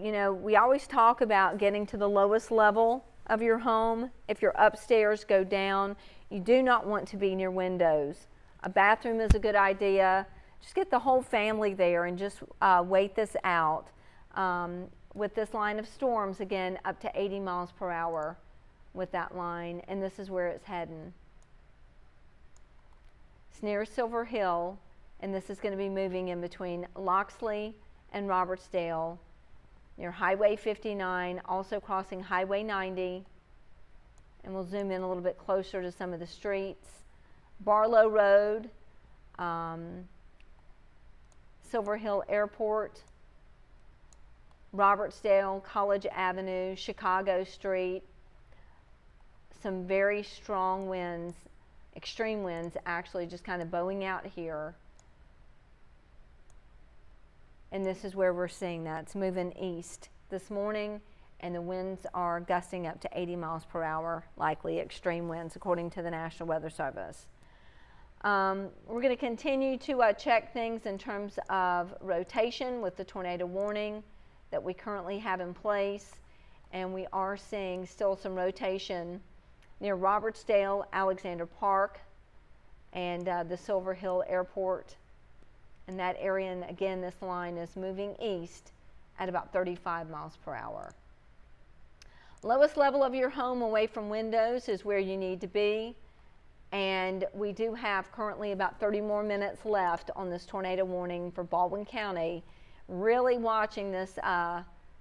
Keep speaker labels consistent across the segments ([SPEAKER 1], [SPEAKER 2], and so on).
[SPEAKER 1] you know, we always talk about getting to the lowest level of your home. If you're upstairs, go down. You do not want to be near windows. A bathroom is a good idea. Just get the whole family there and just wait this out. With this line of storms, again, up to 80 miles per hour with that line, and this is where it's heading. It's near Silver Hill, and this is going to be moving in between Loxley and Robertsdale, near Highway 59, also crossing Highway 90, and we'll zoom in a little bit closer to some of the streets. Barlow Road, Silver Hill Airport, Robertsdale, College Avenue, Chicago Street. Some very strong winds, extreme winds actually just kind of bowing out here. And this is where we're seeing that. It's moving east this morning, and the winds are gusting up to 80 miles per hour, likely extreme winds according to the National Weather Service. We're going to continue to check things in terms of rotation with the tornado warning that we currently have in place, and we are seeing still some rotation near Robertsdale, Alexander Park, and the Silver Hill Airport. In that area, and again, this line is moving east at about 35 miles per hour. Lowest level of your home away from windows is where you need to be, and we do have currently about 30 more minutes left on this tornado warning for Baldwin County. Really watching this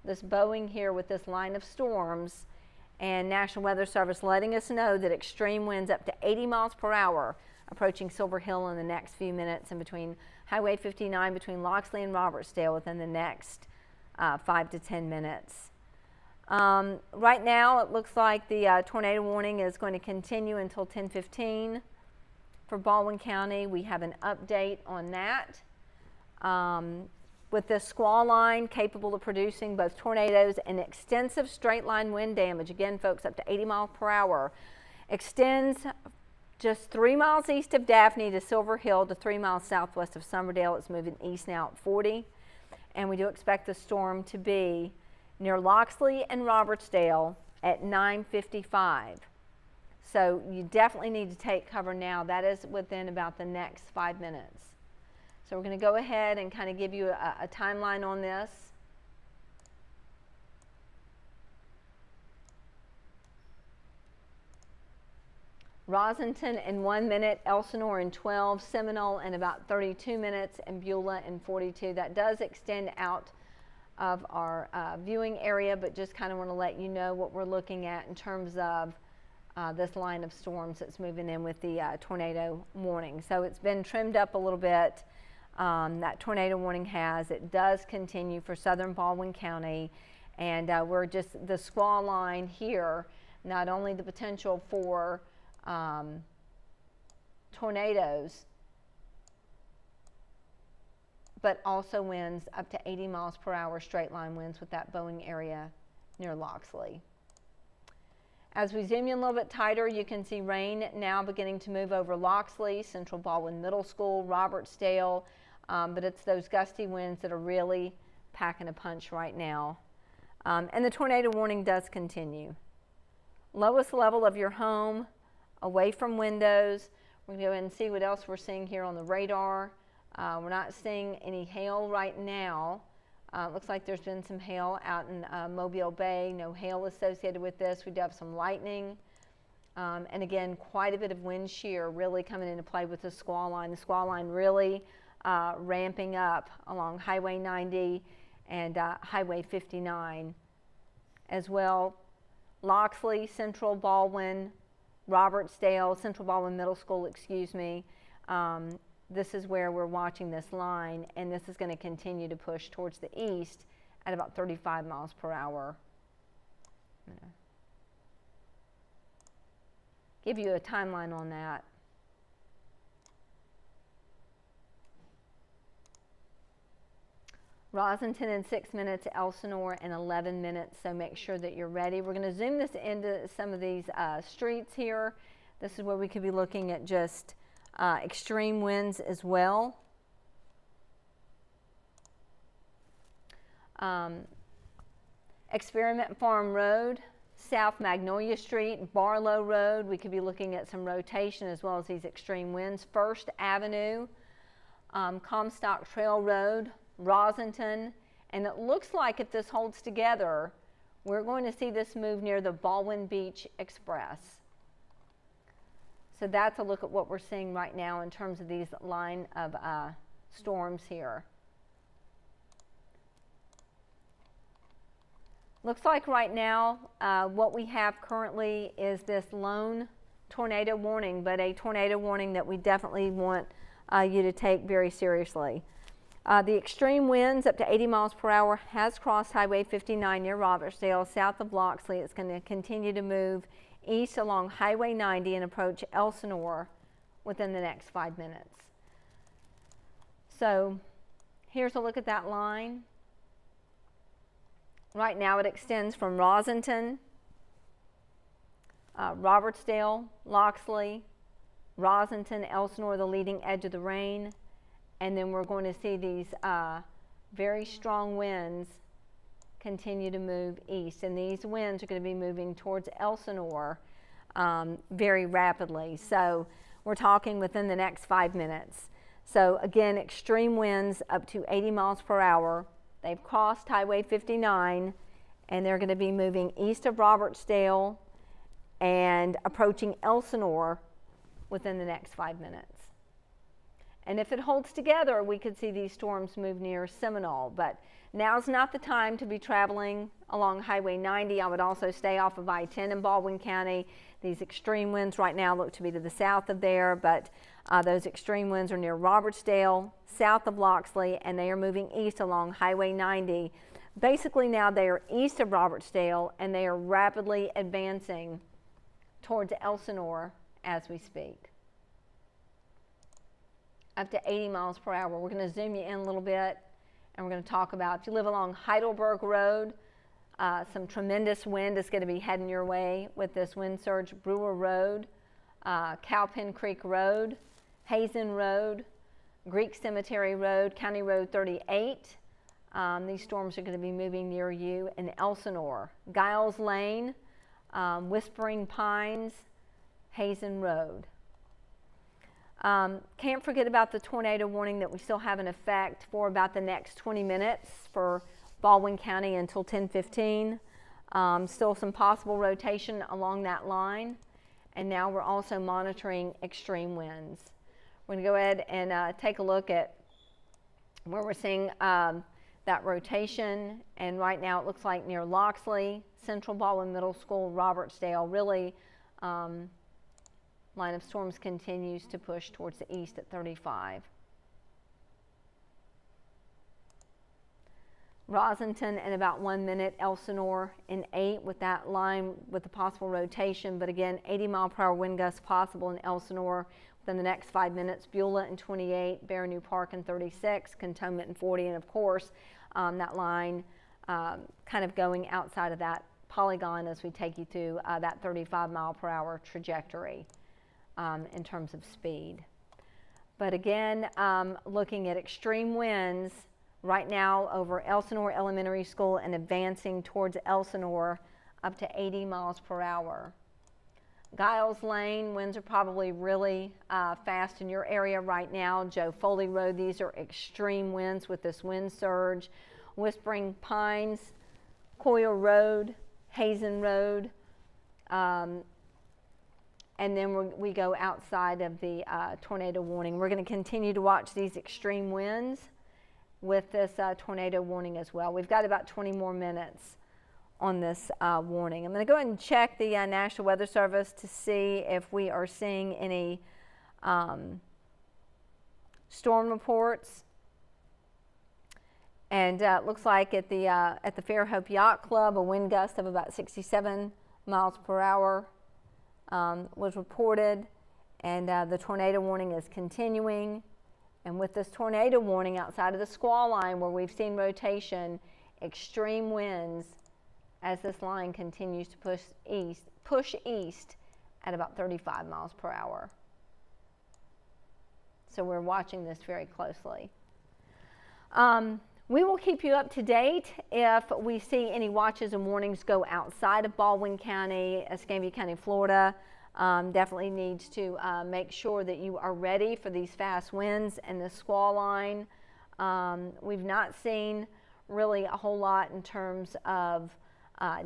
[SPEAKER 1] this bowing here with this line of storms, and National Weather Service letting us know that extreme winds up to 80 miles per hour approaching Silver Hill in the next few minutes, and between Highway 59 between Loxley and Robertsdale within the next 5 to 10 minutes. Right now it looks like the tornado warning is going to continue until 10:15 for Baldwin County. We have an update on that. With this squall line capable of producing both tornadoes and extensive straight line wind damage, again folks, up to 80 miles per hour, extends just 3 miles east of Daphne to Silver Hill to 3 miles southwest of Somerdale. It's moving east now at 40, and we do expect the storm to be near Loxley and Robertsdale at 9:55. So you definitely need to take cover now. That is within about the next 5 minutes. So we're going to go ahead and kind of give you a timeline on this. Rossington in 1 minute, Elsanor in 12, Seminole in about 32 minutes, and Beulah in 42. That does extend out of our viewing area, but just kind of want to let you know what we're looking at in terms of this line of storms that's moving in with the tornado warning. So it's been trimmed up a little bit. That tornado warning it does continue for southern Baldwin County, and we're just the squall line here, not only the potential for tornadoes, but also winds up to 80 miles per hour, straight line winds with that bowing area near Loxley. As we zoom in a little bit tighter, you can see rain now beginning to move over Loxley, Central Baldwin Middle School, Robertsdale, but it's those gusty winds that are really packing a punch right now. And the tornado warning does continue. Lowest level of your home, away from windows. We're going to go ahead and see what else we're seeing here on the radar. We're not seeing any hail right now. Looks like there's been some hail out in Mobile Bay. No hail associated with this. We do have some lightning. And again, quite a bit of wind shear really coming into play with the squall line. The squall line really ramping up along Highway 90 and Highway 59 as well. Loxley, Central Baldwin, Robertsdale, Central Baldwin Middle School, excuse me. This is where we're watching this line, and this is going to continue to push towards the east at about 35 miles per hour. I'm going to give you a timeline on that. Rossington in 6 minutes, Elsanor in 11 minutes, so make sure that you're ready. We're going to zoom this into some of these streets here. This is where we could be looking at just extreme winds as well. Experiment Farm Road, South Magnolia Street, Barlow Road. We could be looking at some rotation as well as these extreme winds. First Avenue, Comstock Trail Road, Rosington, and it looks like if this holds together, we're going to see this move near the Baldwin Beach Express. So that's a look at what we're seeing right now in terms of these line of storms here. Looks like right now what we have currently is this lone tornado warning, but a tornado warning that we definitely want you to take very seriously. The extreme winds up to 80 miles per hour has crossed Highway 59 near Robertsdale, south of Loxley. It's going to continue to move east along Highway 90 and approach Elsanor within the next 5 minutes. So here's a look at that line. Right now it extends from Rosington, Robertsdale, Loxley, Rosington, Elsanor, the leading edge of the rain. And then we're going to see these very strong winds continue to move east. And these winds are going to be moving towards Elsanor very rapidly. So we're talking within the next 5 minutes. So again, extreme winds up to 80 miles per hour. They've crossed Highway 59 and they're going to be moving east of Robertsdale and approaching Elsanor within the next 5 minutes. And if it holds together, we could see these storms move near Seminole. But now's not the time to be traveling along Highway 90. I would also stay off of I-10 in Baldwin County. These extreme winds right now look to be to the south of there, but those extreme winds are near Robertsdale, south of Loxley, and they are moving east along Highway 90. Basically now they are east of Robertsdale, and they are rapidly advancing towards Elsanor as we speak. Up to 80 miles per hour. We're going to zoom you in a little bit, and we're going to talk about, if you live along Heidelberg Road, some tremendous wind is going to be heading your way with this wind surge. Brewer Road, Cowpen Creek Road, Hazen Road, Greek Cemetery Road, County Road 38. These storms are going to be moving near you in Elsanor. Giles Lane, Whispering Pines, Hazen Road. Can't forget about the tornado warning that we still have in effect for about the next 20 minutes for Baldwin County until 10:15. Still some possible rotation along that line. And now we're also monitoring extreme winds. We're going to go ahead and take a look at where we're seeing that rotation. And right now it looks like near Loxley, Central Baldwin Middle School, Robertsdale, really line of storms continues to push towards the east at 35. Rosington in about 1 minute, Elsanor in 8 with that line with the possible rotation, but again 80 mile per hour wind gusts possible in Elsanor within the next 5 minutes. Beulah in 28, Bear New Park in 36, Cantonment in 40, and of course that line kind of going outside of that polygon as we take you through that 35 mile per hour trajectory. In terms of speed. But again, looking at extreme winds right now over Elsanor Elementary School and advancing towards Elsanor up to 80 miles per hour. Giles Lane, winds are probably really fast in your area right now. Joe Foley Road, these are extreme winds with this wind surge. Whispering Pines, Coyle Road, Hazen Road, and then we go outside of the tornado warning. We're going to continue to watch these extreme winds with this tornado warning as well. We've got about 20 more minutes on this warning. I'm going to go ahead and check the National Weather Service to see if we are seeing any storm reports. And it looks like at the Fairhope Yacht Club, a wind gust of about 67 miles per hour was reported, and the tornado warning is continuing. And with this tornado warning outside of the squall line where we've seen rotation, extreme winds as this line continues to push east at about 35 miles per hour. So we're watching this very closely. We will keep you up to date if we see any watches and warnings go outside of Baldwin County, Escambia County, Florida. Definitely needs to make sure that you are ready for these fast winds and the squall line. We've not seen really a whole lot in terms of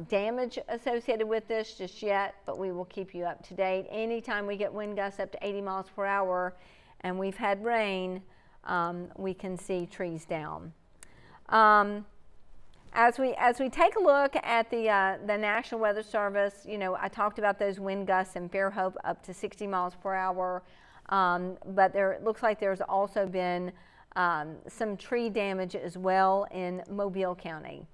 [SPEAKER 1] damage associated with this just yet, but we will keep you up to date. Anytime we get wind gusts up to 80 miles per hour and we've had rain, we can see trees down. As we take a look at the National Weather Service, you know, I talked about those wind gusts in Fairhope up to 60 miles per hour, but it looks like there's also been some tree damage as well in Mobile County.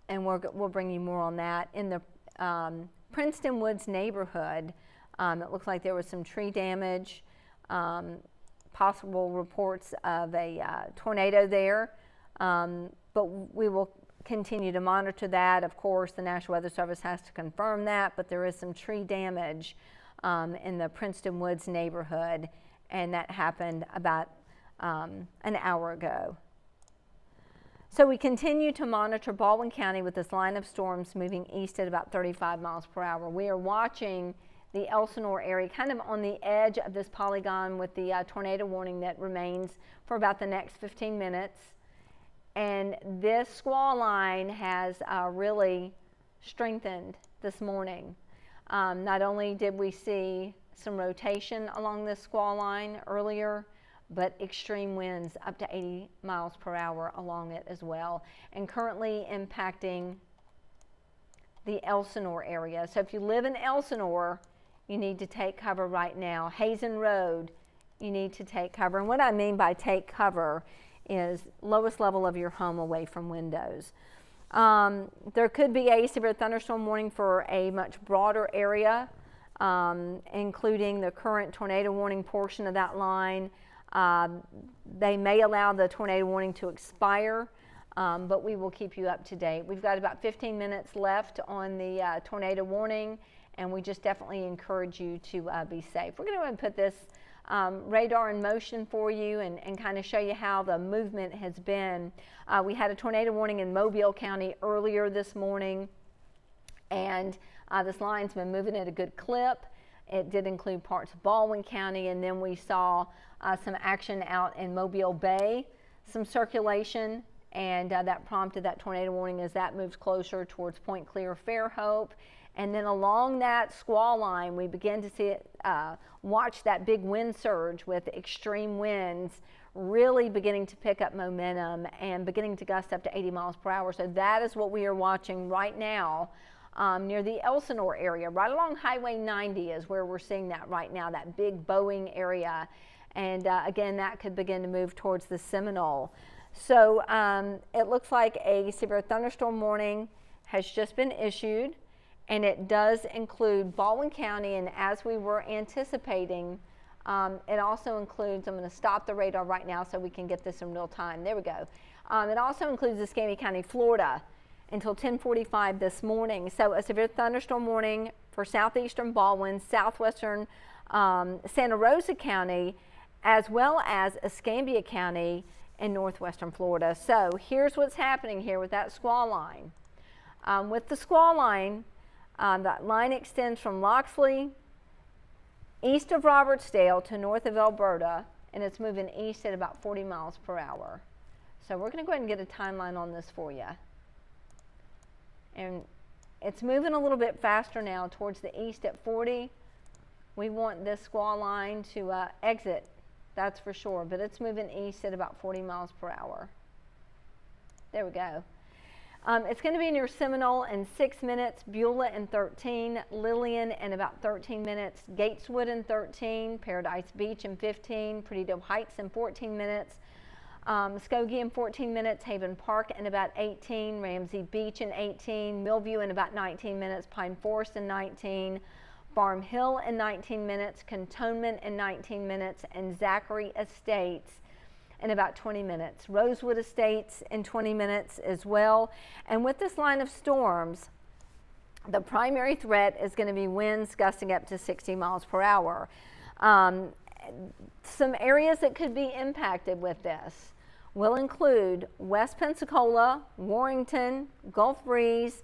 [SPEAKER 1] And we'll bring you more on that. In the Princeton Woods neighborhood, it looks like there was some tree damage. Possible reports of a tornado there, but we will continue to monitor that. Of course, the National Weather Service has to confirm that, but there is some tree damage in the Princeton Woods neighborhood, and that happened about an hour ago. So we continue to monitor Baldwin County with this line of storms moving east at about 35 miles per hour. We are watching the Elsanor area, kind of on the edge of this polygon with the tornado warning that remains for about the next 15 minutes. And this squall line has really strengthened this morning. Not only did we see some rotation along this squall line earlier, but extreme winds up to 80 miles per hour along it as well, and currently impacting the Elsanor area. So if you live in Elsanor, you need to take cover right now. Hazen Road, you need to take cover. And what I mean by take cover is lowest level of your home away from windows. There could be a severe thunderstorm warning for a much broader area, including the current tornado warning portion of that line. They may allow the tornado warning to expire, but we will keep you up to date. We've got about 15 minutes left on the tornado warning, and we just definitely encourage you to be safe. We're going to go ahead and put this radar in motion for you and kind of show you how the movement has been. We had a tornado warning in Mobile County earlier this morning, and this line's been moving at a good clip. It did include parts of Baldwin County, and then we saw some action out in Mobile Bay, some circulation, and that prompted that tornado warning as that moves closer towards Point Clear, Fairhope. And then along that squall line, we begin to see it, watch that big wind surge with extreme winds really beginning to pick up momentum and beginning to gust up to 80 miles per hour. So that is what we are watching right now near the Elsanor area. Right along Highway 90 is where we're seeing that right now, that big bowing area. And again, that could begin to move towards the Seminole. So it looks like a severe thunderstorm warning has just been issued. And it does include Baldwin County, and as we were anticipating, it also includes, I'm going to stop the radar right now so we can get this in real time. There we go. It also includes Escambia County, Florida, until 10:45 this morning. So a severe thunderstorm warning for southeastern Baldwin, southwestern Santa Rosa County, as well as Escambia County in northwestern Florida. So here's what's happening here with that squall line. With the squall line, that line extends from Loxley, east of Robertsdale to north of Alberta, and it's moving east at about 40 miles per hour. So we're going to go ahead and get a timeline on this for you. And it's moving a little bit faster now towards the east at 40. We want this squall line to exit, that's for sure, but it's moving east at about 40 miles per hour. There we go. It's going to be near Seminole in 6 minutes, Beulah in 13, Lillian in about 13 minutes, Gateswood in 13, Paradise Beach in 15, Perdido Heights in 14 minutes, Muskogee in 14 minutes, Haven Park in about 18, Ramsey Beach in 18, Millview in about 19 minutes, Pine Forest in 19, Farm Hill in 19 minutes, Cantonment in 19 minutes, and Zachary Estates in about 20 minutes. Rosewood Estates in 20 minutes as well. And with this line of storms, the primary threat is going to be winds gusting up to 60 miles per hour. some areas that could be impacted with this will include West Pensacola, Warrington, Gulf Breeze,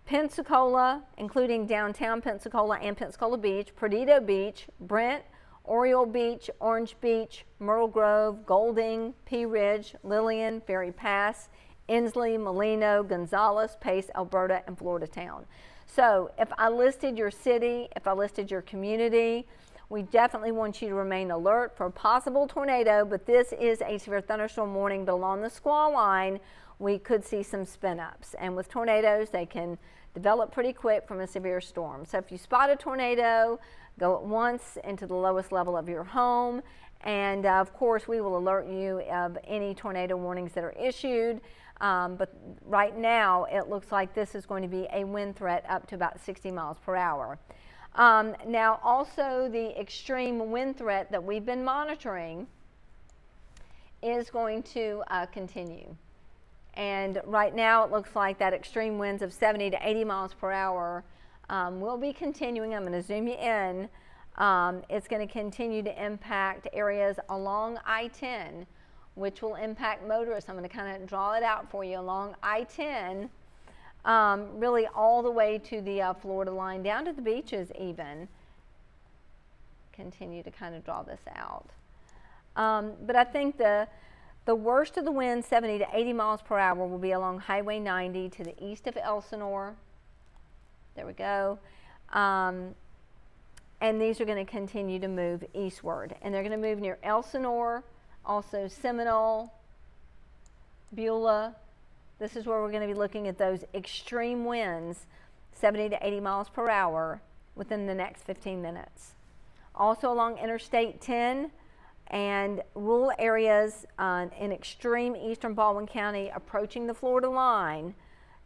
[SPEAKER 1] Pensacola, including downtown Pensacola and Pensacola Beach, Perdido Beach, Brent, Oriole Beach, Orange Beach, Myrtle Grove, Golding, Pea Ridge, Lillian, Ferry Pass, Inslee, Molino, Gonzales, Pace, Alberta, and Florida Town. So if I listed your city, if I listed your community, we definitely want you to remain alert for a possible tornado, but this is a severe thunderstorm warning, but along the squall line, we could see some spin ups. And with tornadoes, they can develop pretty quick from a severe storm. So if you spot a tornado, go at once into the lowest level of your home. And of course, we will alert you of any tornado warnings that are issued. But right now, it looks like this is going to be a wind threat up to about 60 miles per hour. Now, also the extreme wind threat that we've been monitoring is going to continue. And right now, it looks like that extreme winds of 70 to 80 miles per hour will be continuing. I'm going to zoom you in. It's going to continue to impact areas along I-10, which will impact motorists. I'm going to kind of draw it out for you along I-10, really all the way to the Florida line, down to the beaches even. Continue to kind of draw this out. But I think the worst of the winds, 70 to 80 miles per hour, will be along Highway 90 to the east of Elsanor. There we go. And these are going to continue to move eastward. And they're going to move near Elsanor, also Seminole, Beulah. This is where we're going to be looking at those extreme winds, 70 to 80 miles per hour, within the next 15 minutes. Also along Interstate 10 and rural areas in extreme eastern Baldwin County approaching the Florida line,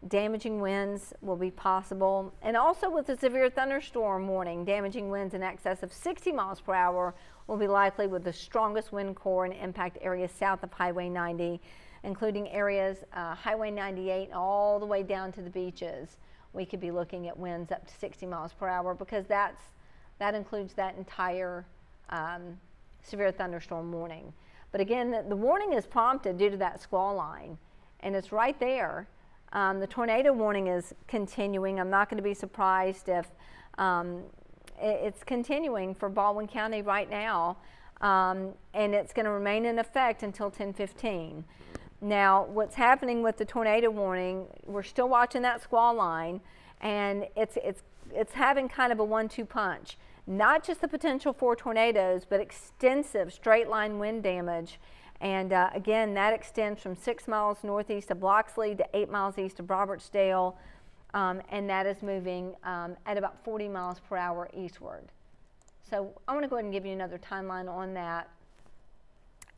[SPEAKER 1] damaging winds will be possible. And also with the severe thunderstorm warning, damaging winds in excess of 60 miles per hour will be likely with the strongest wind core and impact areas south of Highway 90, including areas Highway 98 all the way down to the beaches. We could be looking at winds up to 60 miles per hour because that includes that entire severe thunderstorm warning. But again, the warning is prompted due to that squall line, and it's right there. The tornado warning is continuing. I'm not going to be surprised if it's continuing for Baldwin County right now, and it's going to remain in effect until 10:15. Now, what's happening with the tornado warning, we're still watching that squall line, and it's having kind of a 1-2 punch. Not just the potential for tornadoes, but extensive straight line wind damage. And again, that extends from 6 miles northeast of Bloxley to 8 miles east of Robertsdale, and that is moving at about 40 miles per hour eastward. So I want to go ahead and give you another timeline on that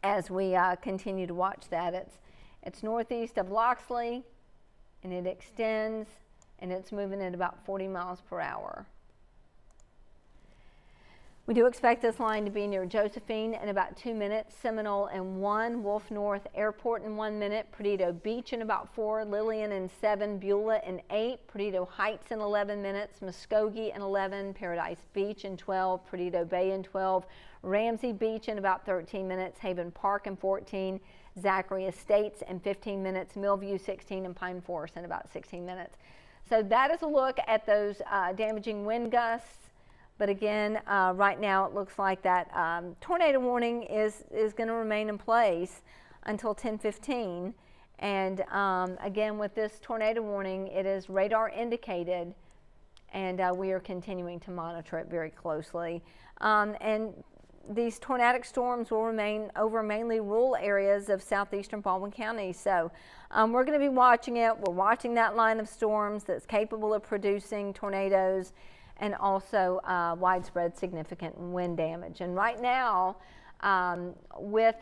[SPEAKER 1] as we continue to watch that. It's northeast of Loxley, and it extends, and it's moving at about 40 miles per hour. We do expect this line to be near Josephine in about 2 minutes, Seminole in 1, Wolf North Airport in 1 minute, Perdido Beach in about 4, Lillian in 7, Beulah in 8, Perdido Heights in 11 minutes, Muskogee in 11, Paradise Beach in 12, Perdido Bay in 12, Ramsey Beach in about 13 minutes, Haven Park in 14, Zachary Estates in 15 minutes, Millview 16, and Pine Forest in about 16 minutes. So that is a look at those damaging wind gusts. But again, right now it looks like that tornado warning is going to remain in place until 10:15. And again, with this tornado warning, it is radar indicated, and we are continuing to monitor it very closely. And these tornadic storms will remain over mainly rural areas of southeastern Baldwin County. So we're going to be watching it. We're watching that line of storms that's capable of producing tornadoes and also widespread significant wind damage. And right now, with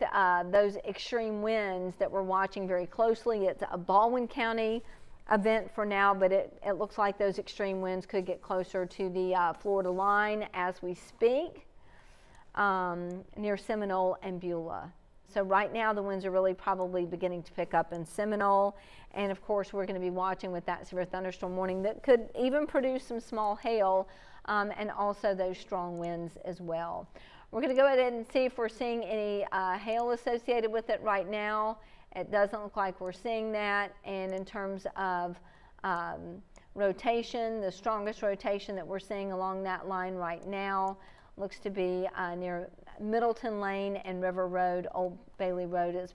[SPEAKER 1] those extreme winds that we're watching very closely, it's a Baldwin County event for now, but it looks like those extreme winds could get closer to the Florida line as we speak, near Seminole and Beulah. So right now the winds are really probably beginning to pick up in Seminole, and of course we're going to be watching with that severe thunderstorm warning that could even produce some small hail and also those strong winds as well. We're going to go ahead and see if we're seeing any hail associated with it right now. It doesn't look like we're seeing that. And in terms of rotation, the strongest rotation that we're seeing along that line right now looks to be near Middleton Lane and River Road. Old Bailey Road is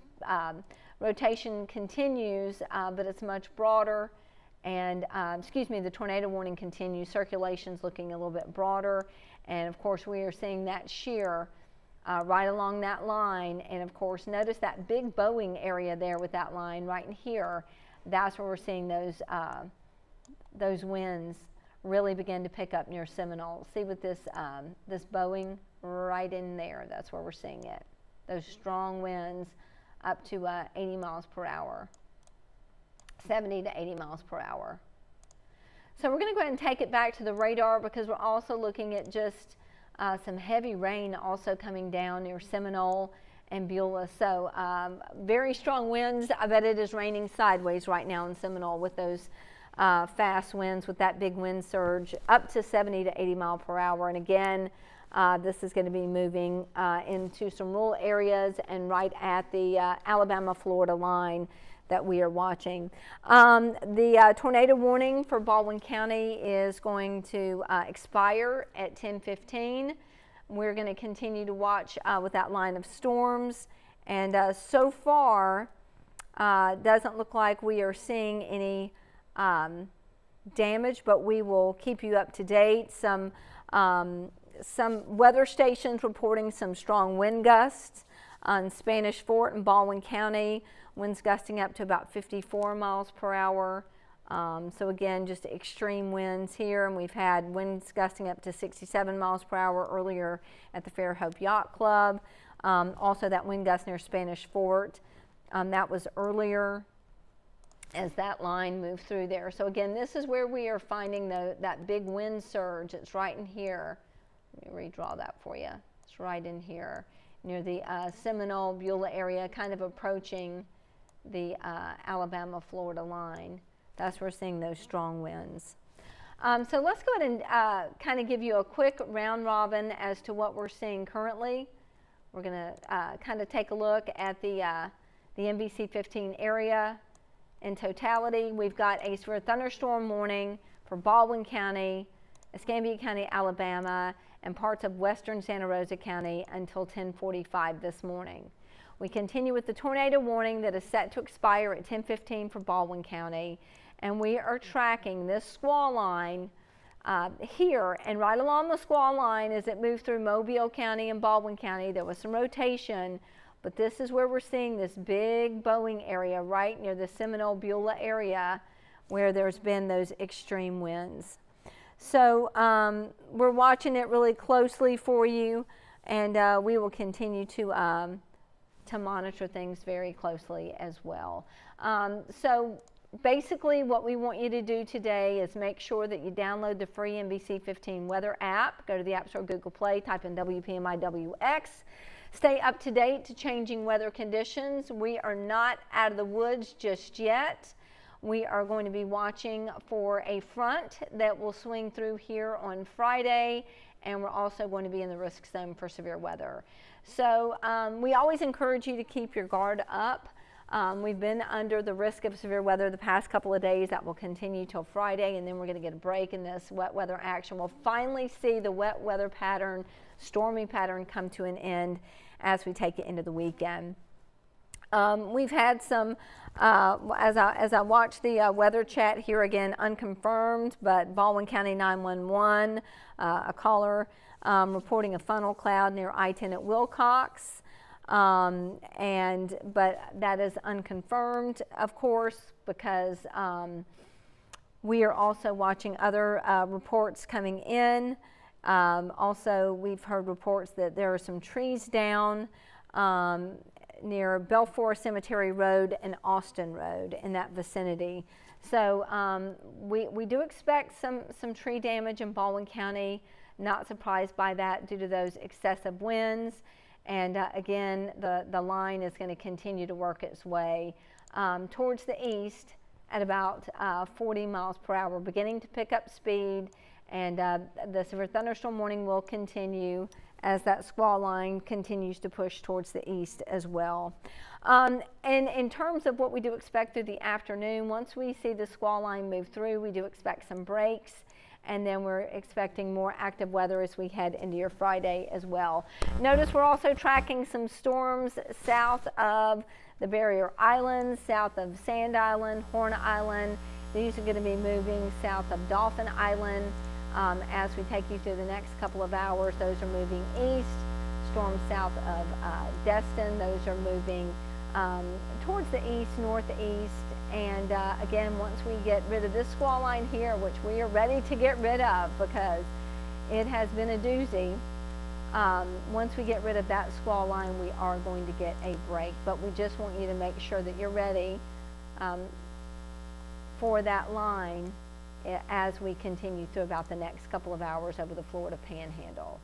[SPEAKER 1] rotation continues, but it's much broader. And the tornado warning continues. Circulation's looking a little bit broader. And of course, we are seeing that shear right along that line. And of course, notice that big bowing area there with that line right in here. That's where we're seeing those winds really begin to pick up near Seminole. See with this this bowing right in there. That's where we're seeing it. Those strong winds up to 80 miles per hour. 70 to 80 miles per hour. So we're going to go ahead and take it back to the radar because we're also looking at just some heavy rain also coming down near Seminole and Beulah. So very strong winds. I bet it is raining sideways right now in Seminole with those fast winds, with that big wind surge up to 70 to 80 mile per hour. And again, this is going to be moving into some rural areas and right at the Alabama-Florida line that we are watching. The tornado warning for Baldwin County is going to expire at 10:15. We're going to continue to watch with that line of storms, and so far doesn't look like we are seeing any damage, but we will keep you up to date. Some weather stations reporting some strong wind gusts on Spanish Fort and Baldwin County. Winds gusting up to about 54 miles per hour. So again, just extreme winds here, and we've had winds gusting up to 67 miles per hour earlier at the Fairhope Yacht Club. Also that wind gust near Spanish Fort, that was earlier as that line moved through there. So again, this is where we are finding that big wind surge. It's right in here. Let me redraw that for you. It's right in here near the Seminole, Beulah area, kind of approaching the Alabama-Florida line. That's where we're seeing those strong winds. So let's go ahead and kind of give you a quick round robin as to what we're seeing currently. We're going to kind of take a look at the NBC 15 area in totality. We've got a severe thunderstorm warning for Baldwin County, Escambia County, Alabama, and parts of western Santa Rosa County until 10:45 this morning. We continue with the tornado warning that is set to expire at 10:15 for Baldwin County, and we are tracking this squall line here, and right along the squall line as it moved through Mobile County and Baldwin County, there was some rotation, but this is where we're seeing this big bowing area right near the Seminole Beulah area where there's been those extreme winds. So we're watching it really closely for you, and we will continue to monitor things very closely as well. So basically what we want you to do today is make sure that you download the free NBC 15 weather app. Go to the App Store, Google Play, type in WPMI-WX. Stay up to date to changing weather conditions. We are not out of the woods just yet. We are going to be watching for a front that will swing through here on Friday, and we're also going to be in the risk zone for severe weather. So we always encourage you to keep your guard up. We've been under the risk of severe weather the past couple of days. That will continue till Friday, and then we're going to get a break in this wet weather action. We'll finally see the wet weather pattern, stormy pattern come to an end as we take it into the weekend. We've had some, as I watch the weather chat here again, unconfirmed, but Baldwin County 911, a caller reporting a funnel cloud near I-10 at Wilcox, but that is unconfirmed, of course, because we are also watching other reports coming in. Also, we've heard reports that there are some trees down near Belfour Cemetery Road and Austin Road in that vicinity. So we do expect some tree damage in Baldwin County. Not surprised by that due to those excessive winds. And again, the line is going to continue to work its way towards the east at about 40 miles per hour, beginning to pick up speed. And the severe thunderstorm warning will continue as that squall line continues to push towards the east as well. And in terms of what we do expect through the afternoon, once we see the squall line move through, we do expect some breaks, and then we're expecting more active weather as we head into your Friday as well. Notice we're also tracking some storms south of the Barrier Islands, south of Sand Island, Horn Island. These are going to be moving south of Dolphin Island. As we take you through the next couple of hours, those are moving east. Storms south of Destin, those are moving towards the east, northeast. And again, once we get rid of this squall line here, which we are ready to get rid of because it has been a doozy, once we get rid of that squall line, we are going to get a break. But we just want you to make sure that you're ready for that line as we continue through about the next couple of hours over the Florida Panhandle.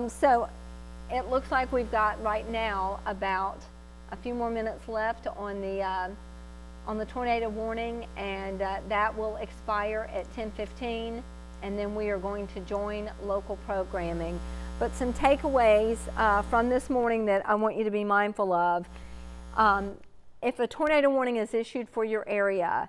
[SPEAKER 1] So it looks like we've got right now about a few more minutes left on the tornado warning, and that will expire at 10:15, and then we are going to join local programming. But some takeaways from this morning that I want you to be mindful of. If a tornado warning is issued for your area,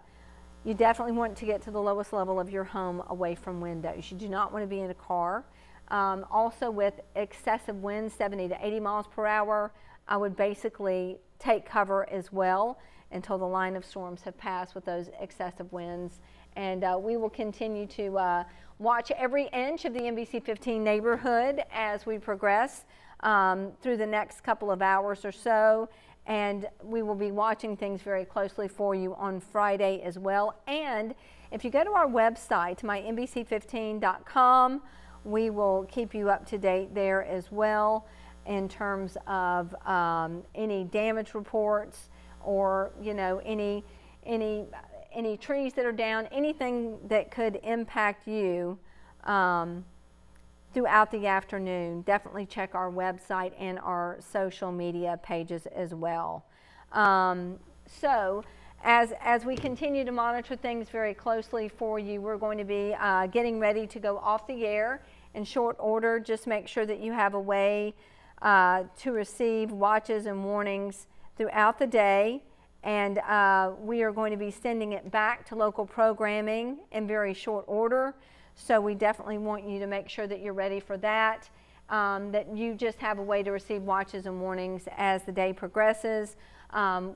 [SPEAKER 1] you definitely want to get to the lowest level of your home away from windows. You do not want to be in a car. Also with excessive winds, 70 to 80 miles per hour, I would basically take cover as well until the line of storms have passed with those excessive winds. And we will continue to watch every inch of the NBC 15 neighborhood as we progress through the next couple of hours or so. And we will be watching things very closely for you on Friday as well. And if you go to our website, mynbc15.com, we will keep you up to date there as well in terms of any damage reports or, you know, any trees that are down, anything that could impact you throughout the afternoon. Definitely check our website and our social media pages as well. So as we continue to monitor things very closely for you, we're going to be getting ready to go off the air in short order. Just make sure that you have a way to receive watches and warnings throughout the day. And we are going to be sending it back to local programming in very short order. So we definitely want you to make sure that you're ready for that, that you just have a way to receive watches and warnings as the day progresses.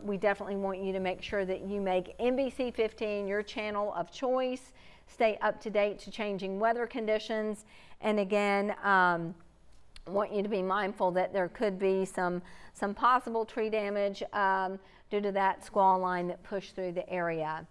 [SPEAKER 1] We definitely want you to make sure that you make NBC 15 your channel of choice, stay up to date to changing weather conditions, and again, want you to be mindful that there could be some possible tree damage due to that squall line that pushed through the area.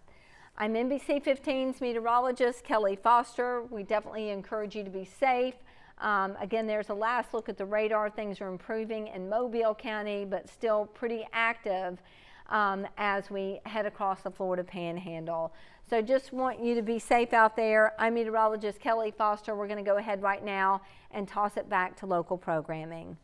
[SPEAKER 1] I'm NBC 15's meteorologist, Kelly Foster. We definitely encourage you to be safe. Again, there's a last look at the radar. Things are improving in Mobile County, but still pretty active as we head across the Florida Panhandle. So just want you to be safe out there. I'm meteorologist Kelly Foster. We're going to go ahead right now and toss it back to local programming.